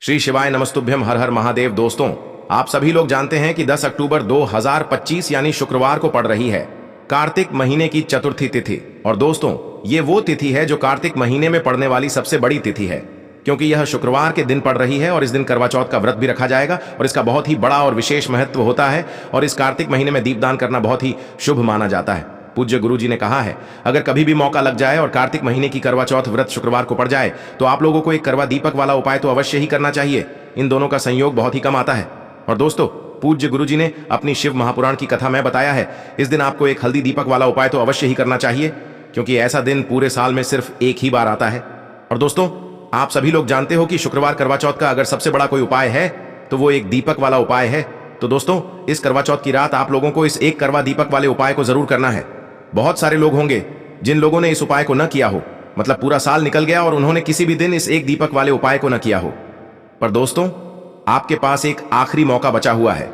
श्री शिवाय नमस्तुभ्यम, हर हर महादेव। दोस्तों, आप सभी लोग जानते हैं कि 10 अक्टूबर 2025 यानी शुक्रवार को पड़ रही है कार्तिक महीने की चतुर्थी तिथि। और दोस्तों, ये वो तिथि है जो कार्तिक महीने में पड़ने वाली सबसे बड़ी तिथि है, क्योंकि यह शुक्रवार के दिन पड़ रही है और इस दिन करवा चौथ का व्रत भी रखा जाएगा और इसका बहुत ही बड़ा और विशेष महत्व होता है। और इस कार्तिक महीने में दीपदान करना बहुत ही शुभ माना जाता है। पूज्य गुरु जी ने कहा है, अगर कभी भी मौका लग जाए और कार्तिक महीने की करवा चौथ व्रत शुक्रवार को पड़ जाए तो आप लोगों को एक करवा दीपक वाला उपाय तो अवश्य ही करना चाहिए। इन दोनों का संयोग बहुत ही कम आता है। और दोस्तों, पूज्य गुरु जी ने अपनी शिव महापुराण की कथा में बताया है, इस दिन आपको एक हल्दी दीपक वाला उपाय तो अवश्य ही करना चाहिए, क्योंकि ऐसा दिन पूरे साल में सिर्फ एक ही बार आता है। और दोस्तों, आप सभी लोग जानते हो कि शुक्रवार करवा चौथ का अगर सबसे बड़ा कोई उपाय है तो वो एक दीपक वाला उपाय है। तो दोस्तों, इस करवा चौथ की रात आप लोगों को इस एक करवा दीपक वाले उपाय को जरूर करना है। बहुत सारे लोग होंगे जिन लोगों ने इस उपाय को न किया हो, मतलब पूरा साल निकल गया और उन्होंने किसी भी दिन इस एक दीपक वाले उपाय को न किया हो। पर दोस्तों, आपके पास एक आखिरी मौका बचा हुआ है,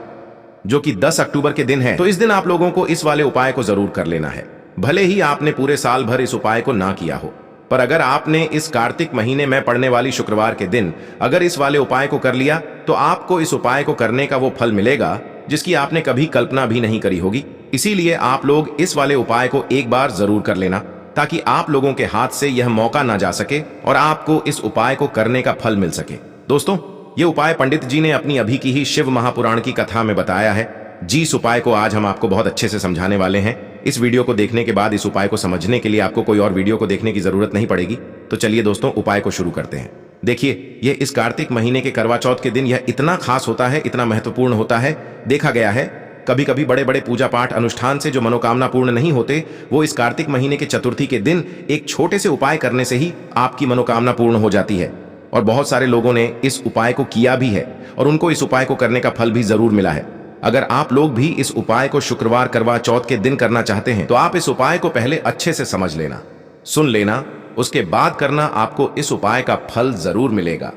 जो कि 10 अक्टूबर के दिन है। तो इस दिन आप लोगों को इस वाले उपाय को जरूर कर लेना है, भले ही आपने पूरे साल भर इस उपाय को ना किया हो। पर अगर आपने इस कार्तिक महीने में पड़ने वाली शुक्रवार के दिन अगर इस वाले उपाय को कर लिया तो आपको इस उपाय को करने का वो फल मिलेगा जिसकी आपने कभी कल्पना भी नहीं करी होगी। इसीलिए आप लोग इस वाले उपाय को एक बार जरूर कर लेना, ताकि आप लोगों के हाथ से यह मौका ना जा सके और आपको इस उपाय को करने का फल मिल सके। दोस्तों, ये उपाय पंडित जी ने अपनी अभी की ही शिव महापुराण की कथा में बताया है। जिस उपाय को आज हम आपको बहुत अच्छे से समझाने वाले हैं। इस वीडियो को देखने के बाद इस उपाय को समझने के लिए आपको कोई और वीडियो को देखने की जरूरत नहीं पड़ेगी। तो चलिए दोस्तों, उपाय को शुरू करते हैं। देखिए, ये इस कार्तिक महीने के करवा चौथ के दिन यह इतना खास होता है, इतना महत्वपूर्ण होता है। देखा गया है कभी कभी बड़े बड़े पूजा पाठ अनुष्ठान से जो मनोकामना पूर्ण नहीं होते, वो इस कार्तिक महीने के चतुर्थी के दिन एक छोटे से उपाय करने से ही आपकी मनोकामना पूर्ण हो जाती है। और बहुत सारे लोगों ने इस उपाय को किया भी है और उनको इस उपाय को करने का फल भी जरूर मिला है। अगर आप लोग भी इस उपाय को शुक्रवार करवा चौथ के दिन करना चाहते हैं तो आप इस उपाय को पहले अच्छे से समझ लेना, सुन लेना, उसके बाद करना। आपको इस उपाय का फल जरूर मिलेगा।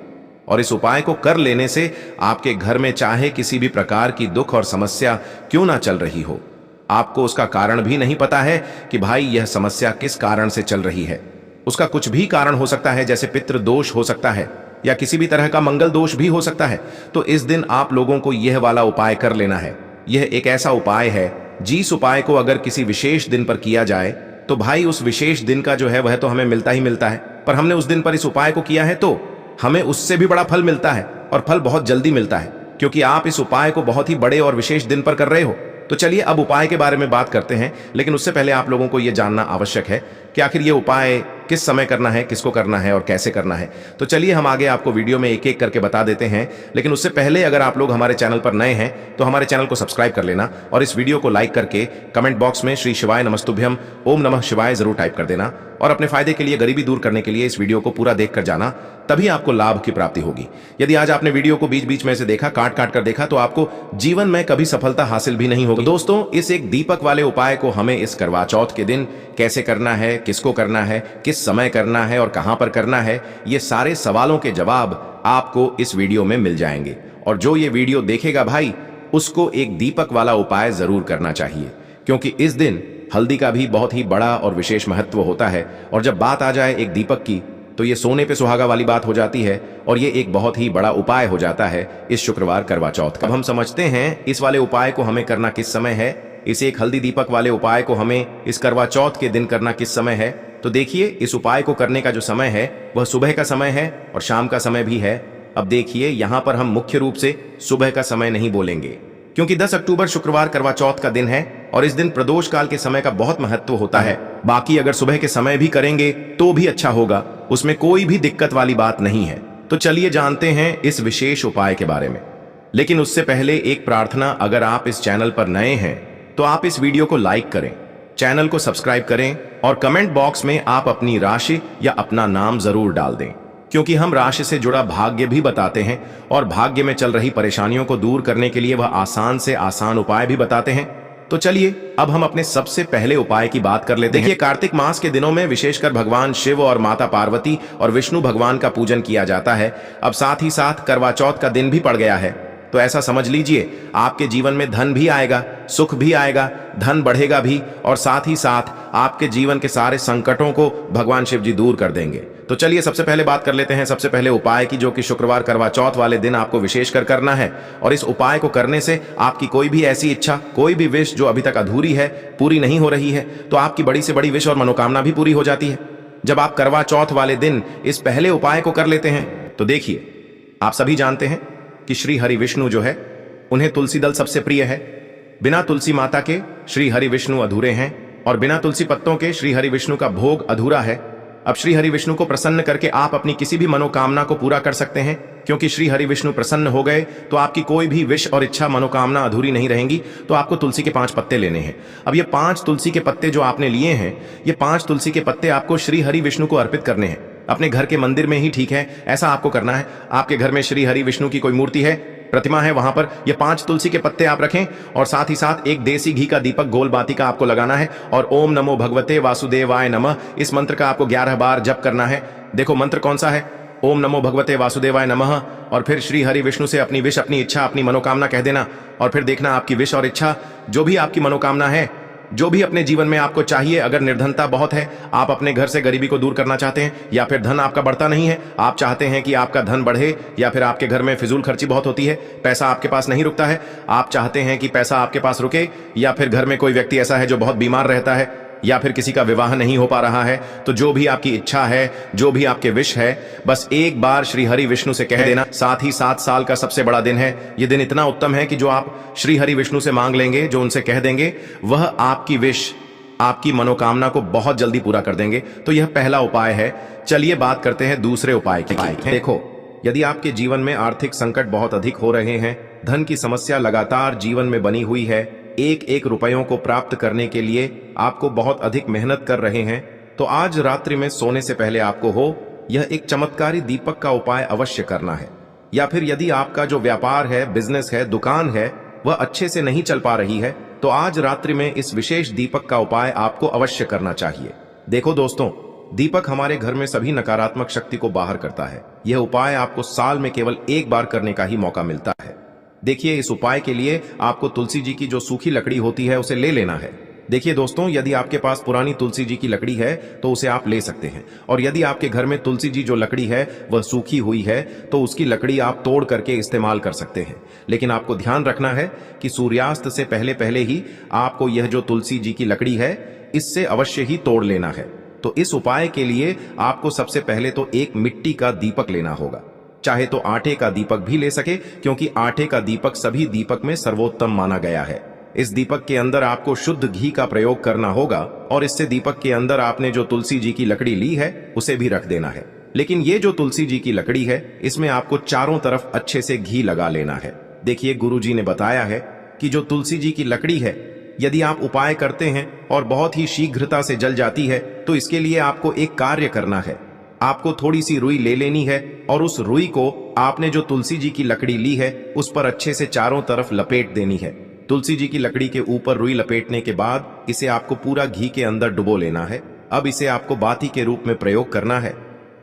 और इस उपाय को कर लेने से आपके घर में चाहे किसी भी प्रकार की दुख और समस्या क्यों ना चल रही हो, आपको उसका कारण भी नहीं पता है कि भाई यह समस्या किस कारण से चल रही है। उसका कुछ भी कारण हो सकता है, जैसे पितृ दोष हो सकता है या किसी भी तरह का मंगल दोष भी हो सकता है। तो इस दिन आप लोगों को यह वाला उपाय कर लेना है। यह एक ऐसा उपाय है जिस उपाय को अगर किसी विशेष दिन पर किया जाए तो भाई उस विशेष दिन का जो है वह तो हमें मिलता ही मिलता है, पर हमने उस दिन पर इस उपाय को किया है तो हमें उससे भी बड़ा फल मिलता है और फल बहुत जल्दी मिलता है, क्योंकि आप इस उपाय को बहुत ही बड़े और विशेष दिन पर कर रहे हो। तो चलिए अब उपाय के बारे में बात करते हैं, लेकिन उससे पहले आप लोगों को यह जानना आवश्यक है कि आखिर ये उपाय किस समय करना है, किसको करना है और कैसे करना है। तो चलिए हम आगे आपको वीडियो में एक एक करके बता देते हैं, लेकिन उससे पहले अगर आप लोग हमारे चैनल पर नए हैं तो हमारे चैनल को सब्सक्राइब कर लेना और इस वीडियो को लाइक करके कमेंट बॉक्स में श्री शिवाय नमस्तुभ्यम ओम नमः शिवाय जरूर टाइप कर देना। और अपने फायदे के लिए, गरीबी दूर करने के लिए इस वीडियो को पूरा देख कर जाना, तभी आपको लाभ की प्राप्ति होगी। यदि आज आपने वीडियो को बीच बीच में से देखा, काट काट कर देखा, तो आपको जीवन में कभी सफलता हासिल भी नहीं होगी। दोस्तों, इस एक दीपक वाले उपाय को हमें इस करवा चौथ के दिन कैसे करना है, किसको करना है, किस समय करना है और कहां पर करना है, ये सारे सवालों के जवाब आपको इस वीडियो में मिल जाएंगे। और जो ये वीडियो देखेगा भाई, उसको एक दीपक वाला उपाय जरूर करना चाहिए, क्योंकि इस दिन हल्दी का भी बहुत ही बड़ा और विशेष महत्व होता है। और जब बात आ जाए एक दीपक की, तो ये सोने पे सुहागा वाली बात हो जाती है और ये एक बहुत ही बड़ा उपाय हो जाता है इस शुक्रवार करवा चौथ का। अब हम समझते हैं इस वाले उपाय को हमें करना किस समय है। इस एक हल्दी दीपक वाले उपाय को हमें इस करवा चौथ के दिन करना किस समय है। तो देखिए, इस उपाय को करने का जो समय है वह सुबह का समय है और शाम का समय भी है। अब देखिए, यहां पर हम मुख्य रूप से सुबह का समय नहीं बोलेंगे, क्योंकि 10 अक्टूबर शुक्रवार करवा चौथ का दिन है और इस दिन प्रदोष काल के समय का बहुत महत्व होता है। बाकी अगर सुबह के समय भी करेंगे तो भी अच्छा होगा, उसमें कोई भी दिक्कत वाली बात नहीं है। तो चलिए जानते हैं इस विशेष उपाय के बारे में। लेकिन उससे पहले एक प्रार्थना, अगर आप इस चैनल पर नए हैं तो आप इस वीडियो को लाइक करें, चैनल को सब्सक्राइब करें और कमेंट बॉक्स में आप अपनी राशि या अपना नाम जरूर डाल दें, क्योंकि हम राशि से जुड़ा भाग्य भी बताते हैं और भाग्य में चल रही परेशानियों को दूर करने के लिए वह आसान से आसान उपाय भी बताते हैं। तो चलिए अब हम अपने सबसे पहले उपाय की बात कर लेते हैं। देखिए, कार्तिक मास के दिनों में विशेषकर भगवान शिव और माता पार्वती और विष्णु भगवान का पूजन किया जाता है। अब साथ ही साथ करवा चौथ का दिन भी पड़ गया है, तो ऐसा समझ लीजिए आपके जीवन में धन भी आएगा, सुख भी आएगा, धन बढ़ेगा भी और साथ ही साथ आपके जीवन के सारे संकटों को भगवान शिव जी दूर कर देंगे। तो चलिए सबसे पहले बात कर लेते हैं सबसे पहले उपाय की, जो कि शुक्रवार करवा चौथ वाले दिन आपको विशेषकर करना है। और इस उपाय को करने से आपकी कोई भी ऐसी इच्छा, कोई भी विश जो अभी तक अधूरी है, पूरी नहीं हो रही है, तो आपकी बड़ी से बड़ी विश और मनोकामना भी पूरी हो जाती है जब आप करवा चौथ वाले दिन इस पहले उपाय को कर लेते हैं। तो देखिए, आप सभी जानते हैं कि श्री हरि विष्णु जो है, उन्हें तुलसी दल सबसे प्रिय है। बिना तुलसी माता के श्री हरि विष्णु अधूरे हैं और बिना तुलसी पत्तों के श्री हरि विष्णु का भोग अधूरा है। अब श्री हरि विष्णु को प्रसन्न करके आप अपनी किसी भी मनोकामना को पूरा कर सकते हैं, क्योंकि श्री हरि विष्णु प्रसन्न हो गए तो आपकी कोई भी विश और इच्छा, मनोकामना अधूरी नहीं रहेंगी। तो आपको तुलसी के 5 पत्ते लेने हैं। अब ये 5 तुलसी के पत्ते जो आपने लिए हैं, ये 5 तुलसी के पत्ते आपको श्री हरि विष्णु को अर्पित करने हैं। अपने घर के मंदिर में ही ठीक है, ऐसा आपको करना है। आपके घर में श्री हरि विष्णु की कोई मूर्ति है, प्रतिमा है, वहां पर ये 5 तुलसी के पत्ते आप रखें और साथ ही साथ एक देसी घी का दीपक गोल बाती का आपको लगाना है और ओम नमो भगवते वासुदेवाय नमः, इस मंत्र का आपको 11 बार जप करना है। देखो मंत्र कौन सा है, ओम नमो भगवते वासुदेवाय नमः। और फिर श्री हरि विष्णु से अपनी विश, अपनी इच्छा, अपनी मनोकामना कह देना और फिर देखना आपकी विश और इच्छा, जो भी आपकी मनोकामना है, जो भी अपने जीवन में आपको चाहिए। अगर निर्धनता बहुत है, आप अपने घर से गरीबी को दूर करना चाहते हैं, या फिर धन आपका बढ़ता नहीं है, आप चाहते हैं कि आपका धन बढ़े, या फिर आपके घर में फिजूल खर्ची बहुत होती है, पैसा आपके पास नहीं रुकता है, आप चाहते हैं कि पैसा आपके पास रुके, या फिर घर में कोई व्यक्ति ऐसा है जो बहुत बीमार रहता है, या फिर किसी का विवाह नहीं हो पा रहा है, तो जो भी आपकी इच्छा है, जो भी आपके विश है, बस एक बार श्री हरि विष्णु से कह देना। साथ ही 7 साल का सबसे बड़ा दिन है। ये दिन इतना उत्तम है कि जो आप श्री हरि विष्णु से मांग लेंगे, जो उनसे कह देंगे, वह आपकी विश, आपकी मनोकामना को बहुत जल्दी पूरा कर देंगे। तो यह पहला उपाय है। चलिए बात करते हैं दूसरे उपाय की। देखो, यदि आपके जीवन में आर्थिक संकट बहुत अधिक हो रहे हैं, धन की समस्या लगातार जीवन में बनी हुई है, एक एक रुपयों को प्राप्त करने के लिए आपको बहुत अधिक मेहनत कर रहे हैं, तो आज रात्रि में सोने से पहले आपको हो यह एक चमत्कारी दीपक का उपाय अवश्य करना है। या फिर यदि आपका जो व्यापार है, बिजनेस है, दुकान है, वह अच्छे से नहीं चल पा रही है, तो आज रात्रि में इस विशेष दीपक का उपाय आपको अवश्य करना चाहिए। देखो दोस्तों, दीपक हमारे घर में सभी नकारात्मक शक्ति को बाहर करता है। यह उपाय आपको साल में केवल एक बार करने का ही मौका मिलता है। देखिए, इस उपाय के लिए आपको तुलसी जी की जो सूखी लकड़ी होती है, उसे ले लेना है। देखिए दोस्तों, यदि आपके पास पुरानी तुलसी जी की लकड़ी है तो उसे आप ले सकते हैं, और यदि आपके घर में तुलसी जी जो लकड़ी है वह सूखी हुई है, तो उसकी लकड़ी आप तोड़ करके इस्तेमाल कर सकते हैं। लेकिन आपको ध्यान रखना है कि सूर्यास्त से पहले पहले ही आपको यह जो तुलसी जी की लकड़ी है, इससे अवश्य ही तोड़ लेना है। तो इस उपाय के लिए आपको सबसे पहले तो एक मिट्टी का दीपक लेना होगा। चाहे तो आटे का दीपक भी ले सके, क्योंकि आटे का दीपक सभी दीपक में सर्वोत्तम माना गया है। इस दीपक के अंदर आपको शुद्ध घी का प्रयोग करना होगा, और इससे दीपक के अंदर आपने जो तुलसी जी की लकड़ी ली है उसे भी रख देना है। लेकिन ये जो तुलसी जी की लकड़ी है, इसमें आपको चारों तरफ अच्छे से घी लगा लेना है। देखिए, गुरु जी ने बताया है कि जो तुलसी जी की लकड़ी है, यदि आप उपाय करते हैं और बहुत ही शीघ्रता से जल जाती है, तो इसके लिए आपको एक कार्य करना है। आपको थोड़ी सी रुई ले लेनी है और उस रुई को आपने जो तुलसी जी की लकड़ी ली है उस पर अच्छे से चारों तरफ लपेट देनी है। तुलसी जी की लकड़ी के ऊपर रुई लपेटने के बाद इसे आपको पूरा घी के अंदर डुबो लेना है। अब इसे आपको बाती के रूप में प्रयोग करना है।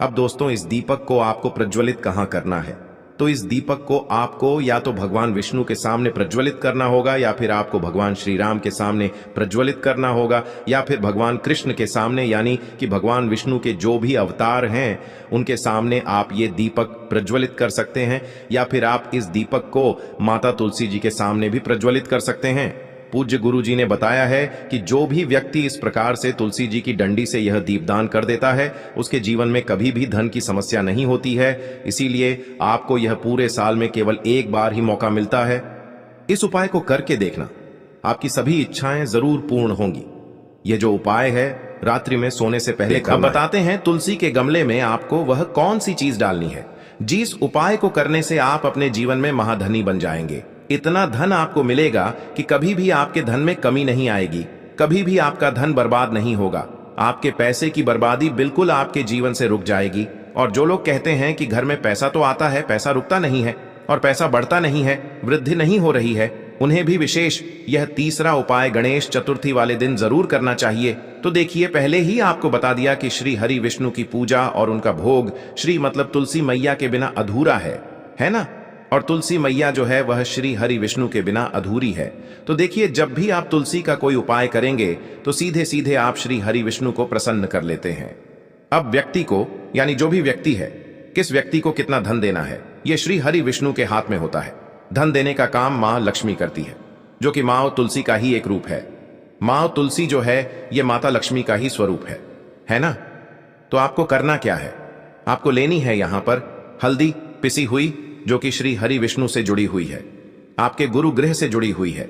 अब दोस्तों, इस दीपक को आपको प्रज्वलित कहाँ करना है? तो इस दीपक को आपको या तो भगवान विष्णु के सामने प्रज्वलित करना होगा, या फिर आपको भगवान श्री राम के सामने प्रज्वलित करना होगा, या फिर भगवान कृष्ण के सामने, यानी कि भगवान विष्णु के जो भी अवतार हैं उनके सामने आप ये दीपक प्रज्वलित कर सकते हैं। या फिर आप इस दीपक को माता तुलसी जी के सामने भी प्रज्वलित कर सकते हैं। पूज्य गुरु जी ने बताया है कि जो भी व्यक्ति इस प्रकार से तुलसी जी की डंडी से यह दीपदान कर देता है, उसके जीवन में कभी भी धन की समस्या नहीं होती है। इसीलिए आपको यह पूरे साल में केवल एक बार ही मौका मिलता है। इस उपाय को करके देखना, आपकी सभी इच्छाएं जरूर पूर्ण होंगी। यह जो उपाय है रात्रि में सोने से पहले अब बताते हैं तुलसी के गमले में आपको वह कौन सी चीज डालनी है, जिस उपाय को करने से आप अपने जीवन में महाधनी बन जाएंगे। इतना धन आपको मिलेगा कि कभी भी आपके धन में कमी नहीं आएगी, कभी भी आपका धन बर्बाद नहीं होगा। आपके पैसे की बर्बादी बिल्कुल आपके जीवन से रुक जाएगी। और जो लोग कहते हैं कि घर में पैसा तो आता है, पैसा रुकता नहीं है और पैसा बढ़ता नहीं है, वृद्धि नहीं हो रही है, उन्हें भी विशेष यह तीसरा उपाय गणेश चतुर्थी वाले दिन जरूर करना चाहिए। तो देखिए, पहले ही आपको बता दिया कि श्री हरि विष्णु की पूजा और उनका भोग श्री मतलब तुलसी मैया के बिना अधूरा है ना? और तुलसी मैया जो है वह श्री हरि विष्णु के बिना अधूरी है। तो देखिए, जब भी आप तुलसी का कोई उपाय करेंगे तो सीधे सीधे आप श्री हरि विष्णु को प्रसन्न कर लेते हैं। अब व्यक्ति को, यानी जो भी व्यक्ति है, किस व्यक्ति को कितना धन देना है, यह श्री हरि विष्णु के हाथ में होता है। धन देने का काम मां लक्ष्मी करती है, जो कि मां तुलसी का ही एक रूप है। मां तुलसी जो है यह माता लक्ष्मी का ही स्वरूप है ना। तो आपको करना क्या है, आपको लेनी है यहां पर हल्दी पिसी हुई, जो कि श्री हरि विष्णु से जुड़ी हुई है, आपके गुरु ग्रह से जुड़ी हुई है,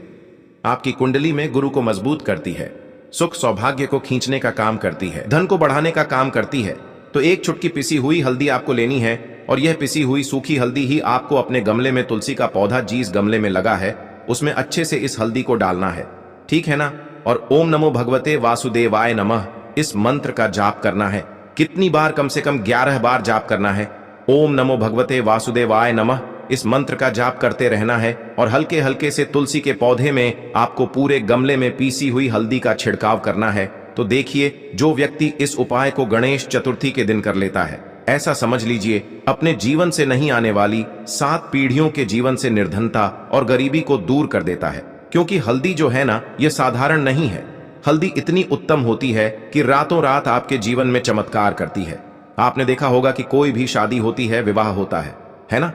आपकी कुंडली में गुरु को मजबूत करती है, सुख सौभाग्य को खींचने का काम करती है, धन को बढ़ाने का काम करती है। तो एक चुटकी पिसी हुई हल्दी आपको लेनी है, और यह पिसी हुई सूखी हल्दी ही आपको अपने गमले में, तुलसी का पौधा जिस गमले में लगा है उसमें अच्छे से इस हल्दी को डालना है, ठीक है ना। और ओम नमो भगवते वासुदेवाय नमः इस मंत्र का जाप करना है। कितनी बार? कम से कम 11 बार जाप करना है। ओम नमो भगवते वासुदेवाय नमः इस मंत्र का जाप करते रहना है, और हल्के हल्के से तुलसी के पौधे में आपको पूरे गमले में पीसी हुई हल्दी का छिड़काव करना है। तो देखिए, जो व्यक्ति इस उपाय को गणेश चतुर्थी के दिन कर लेता है, ऐसा समझ लीजिए अपने जीवन से नहीं आने वाली 7 पीढ़ियों के जीवन से निर्धनता और गरीबी को दूर कर देता है। क्योंकि हल्दी जो है ना, यह साधारण नहीं है। हल्दी इतनी उत्तम होती है कि रातों रात आपके जीवन में चमत्कार करती है। आपने देखा होगा कि कोई भी शादी होती है, विवाह होता है ना।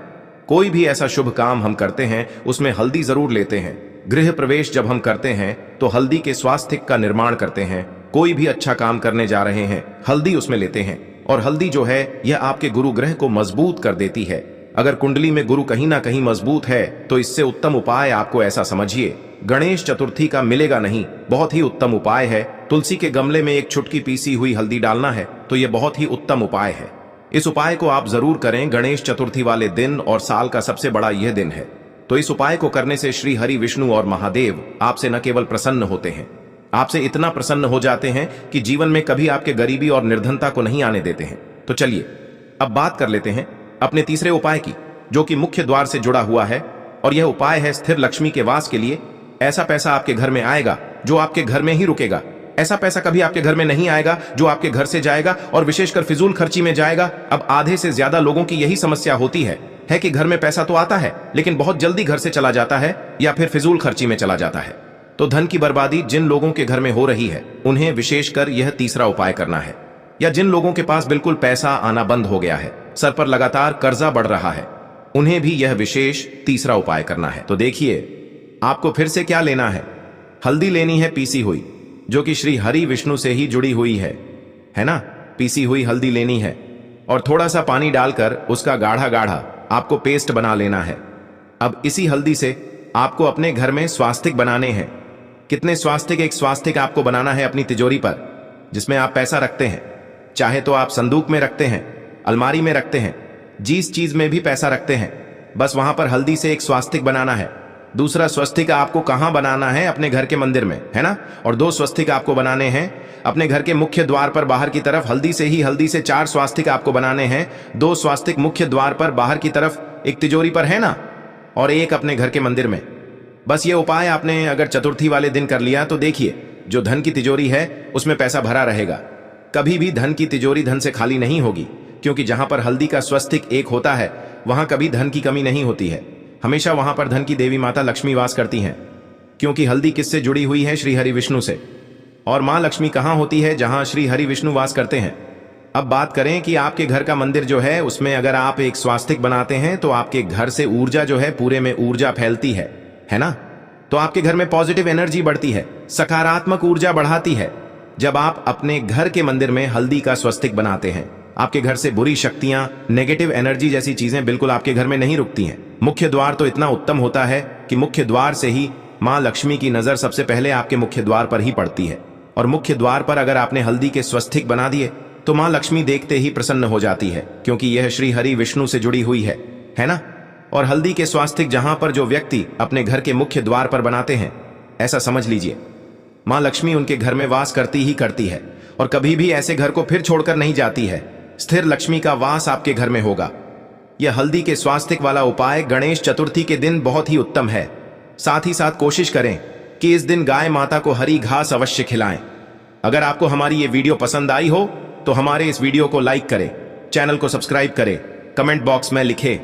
कोई भी ऐसा शुभ काम हम करते हैं उसमें हल्दी जरूर लेते हैं। गृह प्रवेश जब हम करते हैं तो हल्दी के स्वास्थ्य का निर्माण करते हैं। कोई भी अच्छा काम करने जा रहे हैं, हल्दी उसमें लेते हैं। और हल्दी जो है यह आपके गुरु ग्रह को मजबूत कर देती है। अगर कुंडली में गुरु कहीं ना कहीं मजबूत है तो इससे उत्तम उपाय आपको ऐसा समझिए गणेश चतुर्थी का मिलेगा नहीं। बहुत ही उत्तम उपाय है। तुलसी के गमले में एक चुटकी पीसी हुई हल्दी डालना है, तो यह बहुत ही उत्तम उपाय है। इस उपाय को आप जरूर करें गणेश चतुर्थी वाले दिन, और साल का सबसे बड़ा यह दिन है। तो इस उपाय को करने से श्री हरि विष्णु और महादेव आपसे न केवल प्रसन्न होते हैं, आपसे इतना प्रसन्न हो जाते हैं कि जीवन में कभी आपके गरीबी और निर्धनता को नहीं आने देते हैं। तो चलिए अब बात कर लेते हैं अपने तीसरे उपाय की, जो कि मुख्य द्वार से जुड़ा हुआ है। और यह उपाय है स्थिर लक्ष्मी के वास के लिए। ऐसा पैसा आपके घर में आएगा जो आपके घर में ही रुकेगा। ऐसा पैसा कभी आपके घर में नहीं आएगा जो आपके घर से जाएगा, और विशेषकर फिजूल खर्ची में जाएगा। अब आधे से ज्यादा लोगों की यही समस्या होती है कि घर में पैसा तो आता है लेकिन बहुत जल्दी घर से चला जाता है, या फिर फिजूल खर्ची में चला जाता है। तो धन की बर्बादी जिन लोगों के घर में हो रही है उन्हें विशेषकर यह तीसरा उपाय करना है। या जिन लोगों के पास बिल्कुल पैसा आना बंद हो गया है, सर पर लगातार कर्जा बढ़ रहा है, उन्हें भी यह विशेष तीसरा उपाय करना है। तो देखिए आपको फिर से क्या लेना है, हल्दी लेनी है पीसी हुई, जो कि श्री हरि विष्णु से ही जुड़ी हुई है ना। पीसी हुई हल्दी लेनी है, और थोड़ा सा पानी डालकर उसका गाढ़ा गाढ़ा आपको पेस्ट बना लेना है। अब इसी हल्दी से आपको अपने घर में स्वास्तिक बनाने हैं। कितने स्वास्तिक? एक स्वास्तिक आपको बनाना है अपनी तिजोरी पर, जिसमें आप पैसा रखते हैं। चाहे तो आप संदूक में रखते हैं, अलमारी में रखते हैं, जिस चीज में भी पैसा रखते हैं, बस वहां पर हल्दी से एक स्वास्तिक बनाना है। दूसरा स्वस्तिक आपको कहां बनाना है? अपने घर के मंदिर में, है ना। और 2 स्वस्तिक आपको बनाने हैं अपने घर के मुख्य द्वार पर बाहर की तरफ। हल्दी से 4 स्वास्तिक आपको बनाने हैं। 2 स्वास्तिक मुख्य द्वार पर बाहर की तरफ, एक तिजोरी पर, है ना, और एक अपने घर के मंदिर में। बस ये उपाय आपने अगर चतुर्थी वाले दिन कर लिया तो देखिए जो धन की तिजोरी है उसमें पैसा भरा रहेगा। कभी भी धन की तिजोरी धन से खाली नहीं होगी, क्योंकि जहां पर हल्दी का स्वस्तिक एक होता है वहां कभी धन की कमी नहीं होती है। हमेशा वहां पर धन की देवी माता लक्ष्मी वास करती हैं, क्योंकि हल्दी किससे जुड़ी हुई है? श्री हरि विष्णु से। और मां लक्ष्मी कहां होती है? जहां श्री हरि विष्णु वास करते हैं। अब बात करें कि आपके घर का मंदिर जो है उसमें अगर आप एक स्वास्तिक बनाते हैं तो आपके घर से ऊर्जा जो है, पूरे में ऊर्जा फैलती है ना। तो आपके घर में पॉजिटिव एनर्जी बढ़ती है, सकारात्मक ऊर्जा बढ़ाती है। जब आप अपने घर के मंदिर में हल्दी का स्वस्तिक बनाते हैं, आपके घर से बुरी शक्तियां, नेगेटिव एनर्जी जैसी चीजें बिल्कुल आपके घर में नहीं रुकती हैं। मुख्य द्वार तो इतना उत्तम होता है कि मुख्य द्वार से ही मां लक्ष्मी की नजर सबसे पहले आपके मुख्य द्वार पर ही पड़ती है। और मुख्य द्वार पर अगर आपने हल्दी के स्वस्तिक बना दिए तो मां लक्ष्मी देखते ही प्रसन्न हो जाती है, क्योंकि यह श्री हरि विष्णु से जुड़ी हुई है ना। और हल्दी के स्वास्तिक जहां पर जो व्यक्ति अपने घर के मुख्य द्वार पर बनाते हैं, ऐसा समझ लीजिए मां लक्ष्मी उनके घर में वास करती ही करती है, और कभी भी ऐसे घर को फिर छोड़कर नहीं जाती है। स्थिर लक्ष्मी का वास आपके घर में होगा। यह हल्दी के स्वास्तिक वाला उपाय गणेश चतुर्थी के दिन बहुत ही उत्तम है। साथ ही साथ कोशिश करें कि इस दिन गाय माता को हरी घास अवश्य खिलाएं। अगर आपको हमारी ये वीडियो पसंद आई हो तो हमारे इस वीडियो को लाइक करें, चैनल को सब्सक्राइब करें, कमेंट बॉक्स में लिखें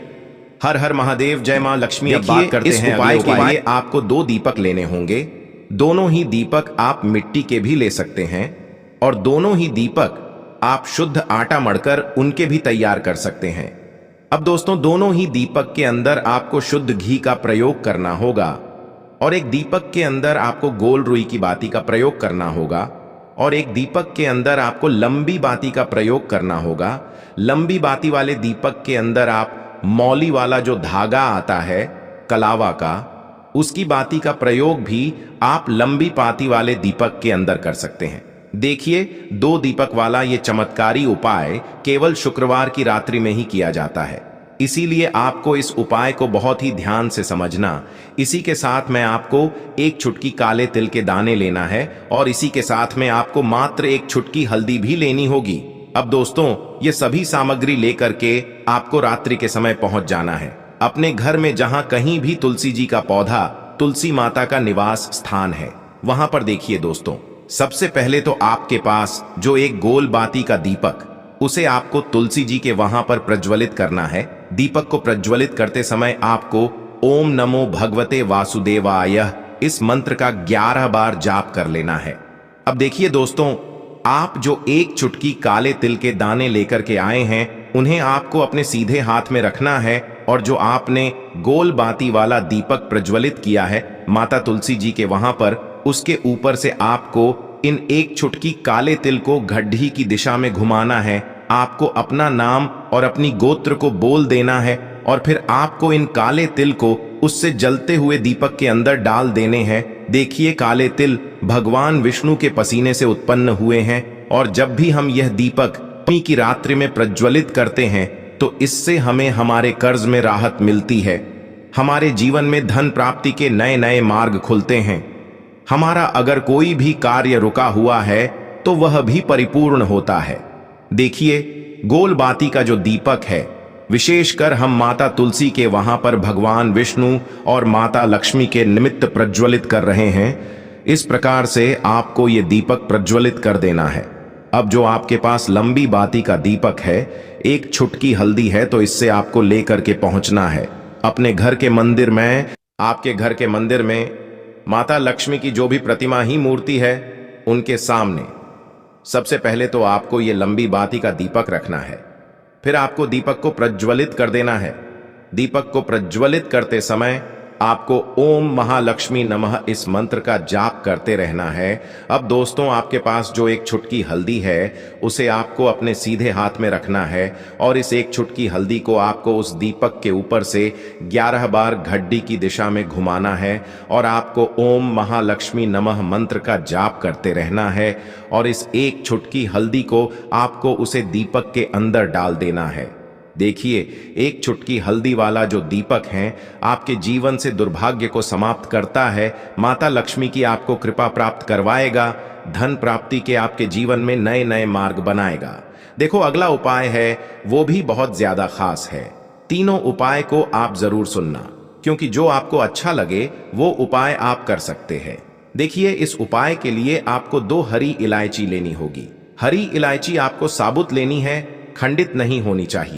हर हर महादेव, जय मां लक्ष्मी। अब बात करते हैं उपाय के लिए। आपको 2 दीपक लेने होंगे। दोनों ही दीपक आप मिट्टी के भी ले सकते हैं, और दोनों ही दीपक आप शुद्ध आटा मढ़कर उनके भी तैयार कर सकते हैं। अब दोस्तों, दोनों ही दीपक के अंदर आपको शुद्ध घी का प्रयोग करना होगा और एक दीपक के अंदर आपको गोल रुई की बाती का प्रयोग करना होगा और एक दीपक के अंदर आपको लंबी बाती का प्रयोग करना होगा। लंबी बाती वाले दीपक के अंदर आप मौली वाला जो धागा आता है कलावा का, उसकी बाती का प्रयोग भी आप लंबी बाती वाले दीपक के अंदर कर सकते हैं। देखिए, 2 दीपक वाला ये चमत्कारी उपाय केवल शुक्रवार की रात्रि में ही किया जाता है, इसीलिए आपको इस उपाय को बहुत ही ध्यान से समझना। इसी के साथ में आपको एक चुटकी काले तिल के दाने लेना है और इसी के साथ में आपको मात्र एक चुटकी हल्दी भी लेनी होगी। अब दोस्तों, ये सभी सामग्री लेकर के आपको रात्रि के समय पहुंच जाना है अपने घर में, जहां कहीं भी तुलसी जी का पौधा, तुलसी माता का निवास स्थान है, वहां पर देखिए दोस्तों, सबसे पहले तो आपके पास जो एक गोल बाती का दीपक, उसे आपको तुलसी जी के वहां पर प्रज्वलित करना है। दीपक को प्रज्वलित करते समय आपको ओम नमो भगवते वासुदेवाय इस मंत्र का 11 बार जाप कर लेना है। अब देखिए दोस्तों, आप जो एक चुटकी काले तिल के दाने लेकर के आए हैं, उन्हें आपको अपने सीधे हाथ में रखना है और जो आपने गोल बाती वाला दीपक प्रज्वलित किया है माता तुलसी जी के वहां पर, उसके ऊपर से आपको इन एक चुटकी काले तिल को घड्डी की दिशा में घुमाना है। आपको अपना नाम और अपनी गोत्र को बोल देना है और फिर आपको इन काले तिल को उससे जलते हुए दीपक के अंदर डाल देने हैं। देखिए, काले तिल भगवान विष्णु के पसीने से उत्पन्न हुए हैं और जब भी हम यह दीपक नवमी की रात्रि में प्रज्वलित करते हैं तो इससे हमें हमारे कर्ज में राहत मिलती है, हमारे जीवन में धन प्राप्ति के नए नए मार्ग खुलते हैं, हमारा अगर कोई भी कार्य रुका हुआ है तो वह भी परिपूर्ण होता है। देखिए, गोल बाती का जो दीपक है, विशेषकर हम माता तुलसी के वहां पर भगवान विष्णु और माता लक्ष्मी के निमित्त प्रज्वलित कर रहे हैं। इस प्रकार से आपको ये दीपक प्रज्वलित कर देना है। अब जो आपके पास लंबी बाती का दीपक है, एक चुटकी हल्दी है, तो इससे आपको लेकर के पहुंचना है अपने घर के मंदिर में। आपके घर के मंदिर में माता लक्ष्मी की जो भी प्रतिमा ही मूर्ति है, उनके सामने सबसे पहले तो आपको ये लंबी बाती का दीपक रखना है। फिर आपको दीपक को प्रज्वलित कर देना है। दीपक को प्रज्वलित करते समय आपको ओम महालक्ष्मी नमः इस मंत्र का जाप करते रहना है। अब दोस्तों, आपके पास जो एक चुटकी हल्दी है, उसे आपको अपने सीधे हाथ में रखना है और इस एक चुटकी हल्दी को आपको उस दीपक के ऊपर से 11 बार घड्डी की दिशा में घुमाना है और आपको ओम महालक्ष्मी नमः मंत्र का जाप करते रहना है और इस एक चुटकी हल्दी को आपको उसे दीपक के अंदर डाल देना है। देखिए, एक चुटकी हल्दी वाला जो दीपक है आपके जीवन से दुर्भाग्य को समाप्त करता है, माता लक्ष्मी की आपको कृपा प्राप्त करवाएगा, धन प्राप्ति के आपके जीवन में नए नए मार्ग बनाएगा। देखो, अगला उपाय है वो भी बहुत ज्यादा खास है। तीनों उपाय को आप जरूर सुनना, क्योंकि जो आपको अच्छा लगे वो उपाय आप कर सकते हैं। देखिए, इस उपाय के लिए आपको 2 हरी इलायची लेनी होगी। हरी इलायची आपको साबुत लेनी है, खंडित नहीं होनी चाहिए।